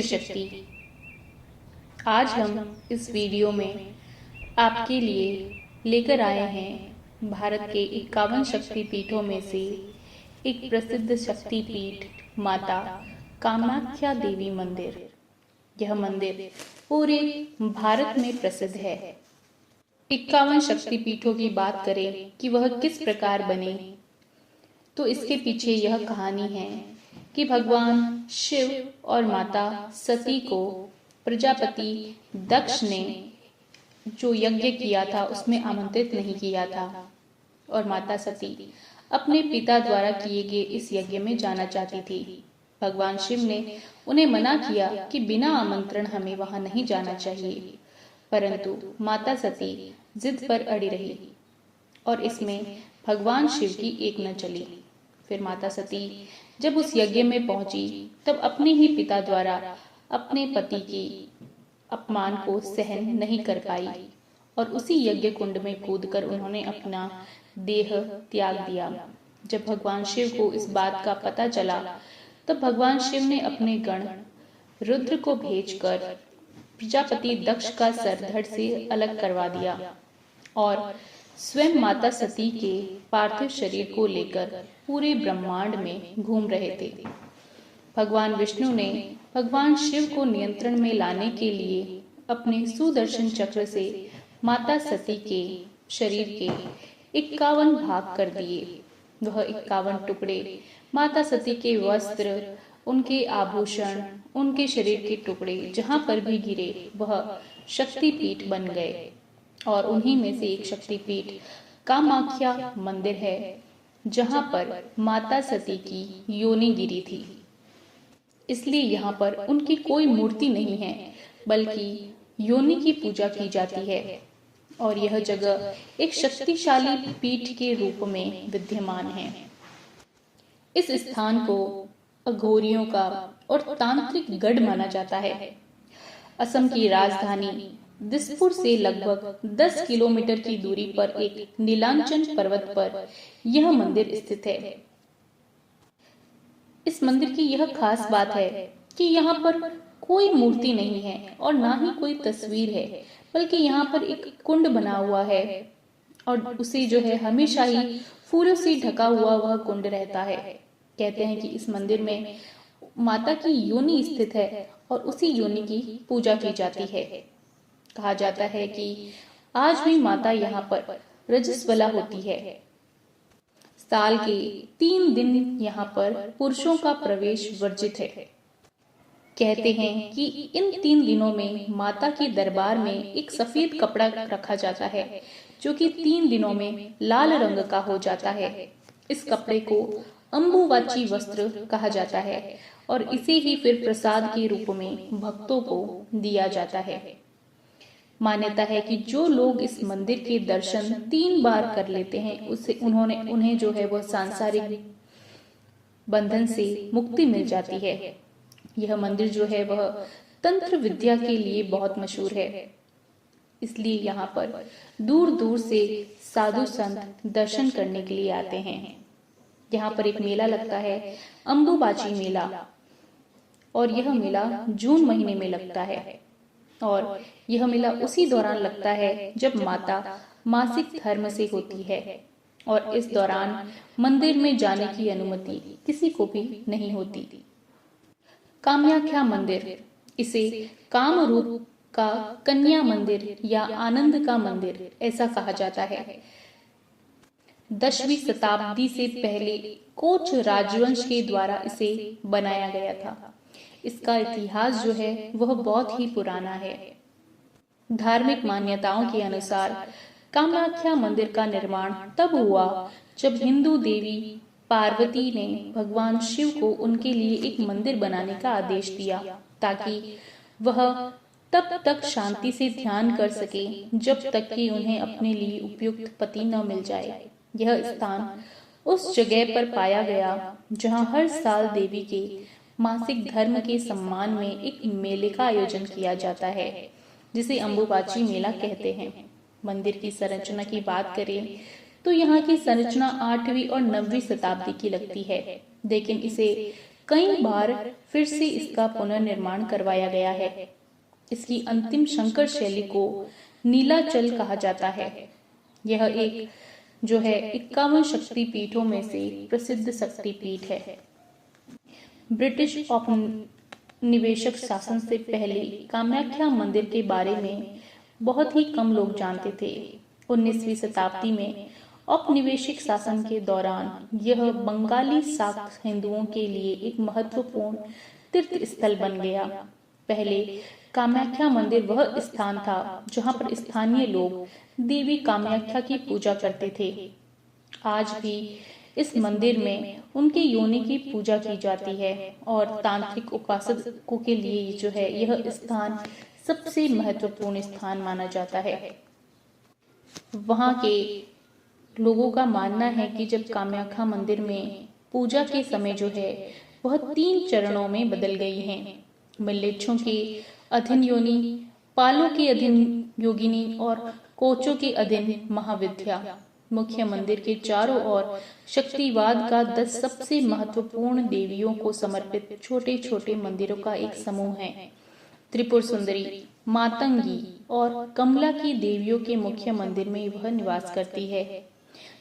शिव शक्ति। आज हम इस वीडियो में आपके लिए लेकर आए हैं भारत के 51 शक्तिपीठों में से एक प्रसिद्ध शक्तिपीठ माता कामाख्या देवी मंदिर। यह मंदिर पूरे भारत में प्रसिद्ध है। 51 शक्तिपीठों की बात करें कि वह किस प्रकार बने, तो इसके पीछे यह कहानी है कि भगवान शिव और माता सती को प्रजापति दक्ष ने जो यज्ञ किया था उसमें आमंत्रित नहीं किया था और माता सती अपने पिता द्वारा किए गए इस यज्ञ में जाना चाहती थी। भगवान शिव ने उन्हें मना किया कि बिना आमंत्रण हमें वहां नहीं जाना चाहिए, परंतु माता सती जिद पर अड़ी रही और इसमें भगवान शिव की एक न चली। फिर माता सती जब उस यज्ञ में पहुंची तब अपने ही पिता द्वारा अपने पति की अपमान को सहन नहीं कर पाई और उसी यज्ञ कुंड में कूदकर उन्होंने अपना देह त्याग दिया। जब भगवान शिव को इस बात का पता चला तब भगवान शिव ने अपने गण रुद्र को भेजकर प्रजापति दक्ष का सर धड़ से अलग करवा दिया और स्वयं माता सती के पार्थिव शरीर को लेकर पूरे ब्रह्मांड में घूम रहे थे। भगवान विष्णु ने भगवान शिव को नियंत्रण में लाने के लिए अपने सुदर्शन चक्र से माता सती के शरीर के 51 भाग कर दिए। वह 51 टुकड़े माता सती के वस्त्र, उनके आभूषण, उनके शरीर के टुकड़े जहां पर भी गिरे वह शक्तिपीठ बन गए और उन्हीं में से एक शक्तिपीठ कामाख्या मंदिर है जहां पर माता सती की योनि गिरी थी। इसलिए यहाँ पर उनकी कोई मूर्ति नहीं है बल्कि योनि की पूजा की जाती है और यह जगह एक शक्तिशाली पीठ के रूप में विद्यमान है। इस स्थान को अघोरियों का और तांत्रिक गढ़ माना जाता है। असम की राजधानी दिसपुर से लगभग 10 किलोमीटर की दूरी पर एक नीलांचन पर्वत पर यह मंदिर स्थित है। इस मंदिर की यह खास बात है कि यहाँ पर कोई मूर्ति नहीं है और ना ही कोई तस्वीर है, बल्कि यहाँ पर एक कुंड बना हुआ है और उसे जो है हमेशा ही फूलों से ढका हुआ वह कुंड रहता है। कहते हैं कि इस मंदिर में माता की योनि स्थित है और उसी योनि की पूजा की जाती है। कहा जाता है कि आज भी माता यहाँ पर रजस्वला होती है। साल के 3 दिन यहाँ पर पुरुषों का प्रवेश वर्जित है। कहते हैं कि इन 3 दिनों में माता के दरबार में एक सफेद कपड़ा रखा जाता है जो कि 3 दिनों में लाल रंग का हो जाता है। इस कपड़े को अम्बुवाची वस्त्र कहा जाता है और इसे ही फिर प्रसाद के रूप में भक्तों को दिया जाता है। मान्यता है कि जो लोग इस मंदिर के दर्शन 3 बार कर लेते हैं उससे उन्हें जो है वह सांसारिक बंधन से मुक्ति मिल जाती है। यह मंदिर जो है वह तंत्र विद्या के लिए बहुत मशहूर है, इसलिए यहाँ पर दूर दूर से साधु संत दर्शन करने के लिए आते हैं। यहाँ पर एक मेला लगता है, अम्बुबाची मेला, और यह मेला जून महीने में लगता है और यह मेला उसी दौरान लगता है जब माता मासिक धर्म से होती है और इस दौरान मंदिर में जाने की अनुमति किसी को भी नहीं होती। कामाख्या मंदिर, इसे कामरूप का कन्या मंदिर या आनंद का मंदिर ऐसा कहा जाता है। 10वीं शताब्दी से पहले कोच राजवंश के द्वारा इसे बनाया गया था। इसका इतिहास जो है वह बहुत ही पुराना है। धार्मिक मान्यताओं के अनुसार कामाख्या मंदिर का निर्माण तब हुआ जब हिंदू देवी पार्वती ने भगवान शिव को उनके लिए एक मंदिर बनाने का आदेश दिया ताकि वह तब तक शांति से ध्यान कर सके जब तक कि उन्हें अपने लिए उपयुक्त पति न मिल जाए। यह स्थान उस जगह पर पाया गया जहां हर साल देवी के मासिक धर्म के सम्मान में एक मेले का आयोजन किया जाता है जिसे अम्बुबाची मेला कहते हैं। मंदिर की संरचना की बात करें तो यहाँ की संरचना 8वीं और 9वीं शताब्दी की लगती है, लेकिन इसे कई बार फिर से इसका पुनर्निर्माण करवाया गया है। इसकी अंतिम शंकर शैली को नीलाचल कहा जाता है। यह एक जो है 51 शक्ति पीठों में से प्रसिद्ध शक्ति पीठ है। ब्रिटिश औपनिवेशिक शासन से पहले कामाख्या मंदिर के बारे में बहुत ही कम लोग जानते थे। 19वीं शताब्दी में औपनिवेशिक शासन के दौरान यह बंगाली शाक्त हिंदुओं के लिए एक महत्वपूर्ण तीर्थ स्थल बन गया। पहले कामाख्या मंदिर वह स्थान था जहां पर स्थानीय लोग देवी कामाख्या की पूजा करते थे। आज भी इस मंदिर में उनके योनि की पूजा की जाती है और तांत्रिक उपासकों के लिए जो है यह स्थान सबसे महत्वपूर्ण स्थान माना जाता है। वहां के लोगों का मानना है कि जब कामाख्या मंदिर में पूजा के समय जो है वह 3 चरणों में बदल गई है। मल्लेच्छों के अधीन योनि, पालों के अधीन योगिनी और कोचों के अधीन महाविद्या। मुख्य मंदिर के चारों ओर शक्तिवाद का 10 सबसे महत्वपूर्ण देवियों को समर्पित छोटे छोटे मंदिरों का एक समूह है। त्रिपुर सुंदरी, मातंगी और कमला की देवियों के मुख्य मंदिर में वह निवास करती है,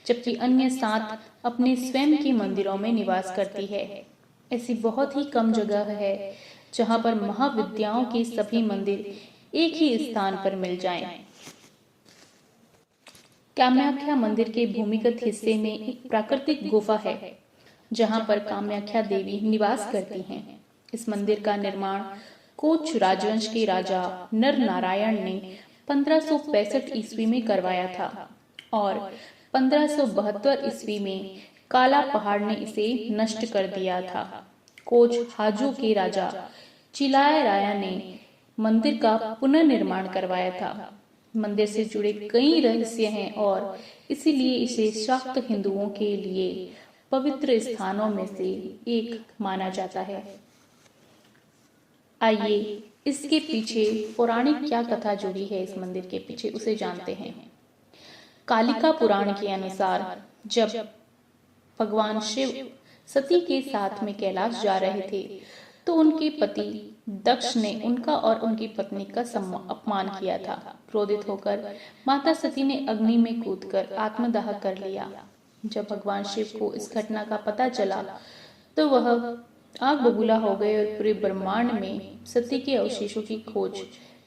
जबकि अन्य 7 अपने स्वयं के मंदिरों में निवास करती है। ऐसी बहुत ही कम जगह है जहां पर महाविद्याओं के सभी मंदिर एक ही स्थान पर मिल जाएं। कामाख्या मंदिर के भूमिगत हिस्से में एक प्राकृतिक गुफा है जहां पर कामाख्या देवी निवास करती हैं। इस मंदिर का निर्माण कोच राजवंश के राजा नर नारायण ने 1565 ईस्वी में करवाया था और 1572 ईस्वी में काला पहाड़ ने इसे नष्ट कर दिया था। कोच हाजू के राजा चिलाय राया ने मंदिर का पुनर्निर्माण करवाया था। मंदिर से जुड़े कई रहस्य हैं और इसीलिए इसे शाक्त हिंदुओं के लिए पवित्र स्थानों में से एक माना जाता है। आइए इसके पीछे पौराणिक क्या कथा जुड़ी है इस मंदिर के पीछे उसे जानते हैं। कालिका पुराण के अनुसार जब भगवान शिव सती के साथ में कैलाश जा रहे थे तो उनके पति दक्ष ने उनका और उनकी पत्नी का अपमान किया था। क्रोधित होकर माता सती ने अग्नि में कूदकर आत्मदाह कर लिया। जब भगवान शिव को इस घटना का पता चला तो वह आग बबूला हो गए और पूरे ब्रह्मांड में सती के अवशेषों की खोज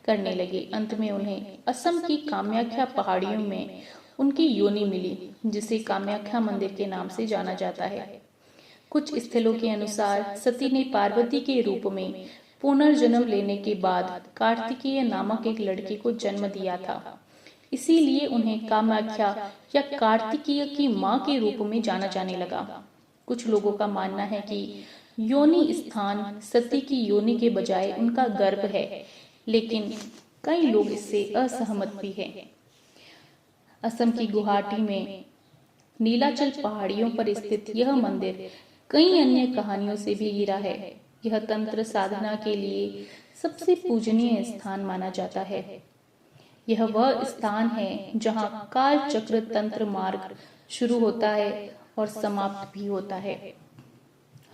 करने लगे। अंत में उन्हें असम की कामाख्या पहाड़ियों में उनकी योनि मिली, जिसे कामाख्या मंदिर के नाम से जाना जाता है। कुछ स्थलों के अनुसार सती ने पार्वती के रूप में पुनर्जन्म लेने के बाद कार्तिकेय नामक एक लड़के को जन्म दिया था। इसीलिए उन्हें कामाख्या या कार्तिकेय की मां के रूप में जाना जाने लगा। कुछ लोगों का मानना है कि योनि स्थान सती की योनि के बजाय उनका गर्भ है, लेकिन कई लोग इससे असहमत भी हैं। असम की गुवाहाटी में नीलाचल पहाड़ियों पर स्थित यह मंदिर कई अन्य कहानियों से भी घिरा है। यह तंत्र साधना के लिए सबसे पूजनीय स्थान माना जाता है। यह वह स्थान है जहां काल चक्र तंत्र मार्ग शुरू होता है और समाप्त भी होता है।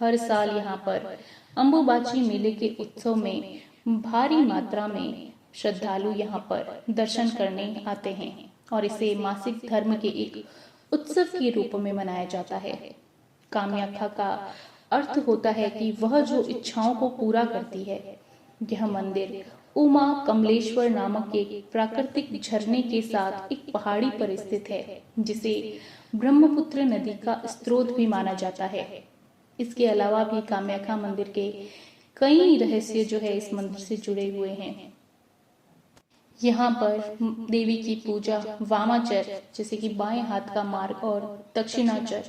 हर साल यहाँ पर अंबुबाची मेले के उत्सव में भारी मात्रा में श्रद्धालु यहाँ पर दर्शन करने आते हैं और इसे मासिक धर्म के एक उत्सव के रूप में मनाया जाता है। कामाख्या का अर्थ होता है कि वह जो इच्छाओं को पूरा करती है। यह मंदिर उमा कमलेश्वर नामक एक प्राकृतिक झरने के साथ एक पहाड़ी पर स्थित है, जिसे ब्रह्मपुत्र नदी का स्रोत भी माना जाता है। इसके अलावा भी कामाख्या मंदिर के कई रहस्य जो है इस मंदिर से जुड़े हुए हैं। यहाँ पर देवी की पूजा वामाचर जैसे कि बाएं हाथ का मार्ग और दक्षिणाचर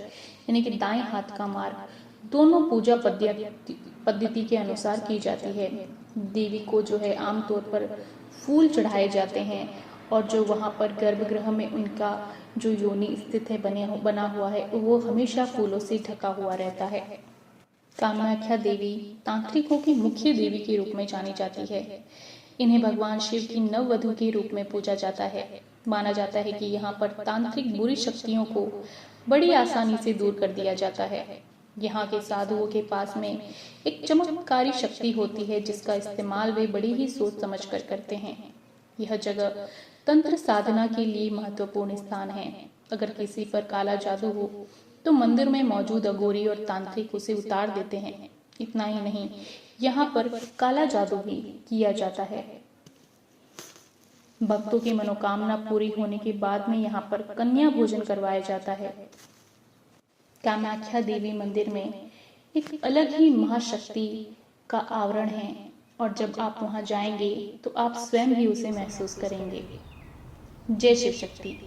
यानी कि दाएं हाथ का मार्ग दोनों पूजा पद्धति के अनुसार की जाती है। देवी को जो है आमतौर पर फूल चढ़ाए जाते हैं और जो वहाँ पर गर्भगृह में उनका जो योनि स्थित है बना हुआ है वो हमेशा फूलों से ढका हुआ रहता है। कामाख्या देवी तांत्रिकों की मुख्य देवी के रूप में जानी जाती है। इन्हें भगवान शिव की नववधु के रूप में पूजा जाता है। माना जाता है कि यहाँ पर तांत्रिक बुरी शक्तियों को बड़ी आसानी से दूर कर दिया जाता है। यहाँ के साधुओं के पास में एक चमत्कारी शक्ति होती है जिसका इस्तेमाल वे बड़ी ही सोच समझ कर करते हैं। यह जगह तंत्र साधना के लिए महत्वपूर्ण स्थान है। अगर किसी पर काला जादू हो तो मंदिर में मौजूद अघोरी और तांत्रिक उसे उतार देते हैं। इतना ही नहीं, यहाँ पर काला जादू भी किया जाता है। भक्तों की मनोकामना पूरी होने के बाद में यहाँ पर कन्या भोजन करवाया जाता है। कामाख्या देवी मंदिर में एक अलग ही महाशक्ति का आवरण है और जब आप वहां जाएंगे तो आप स्वयं भी उसे महसूस करेंगे। जय शिव शक्ति।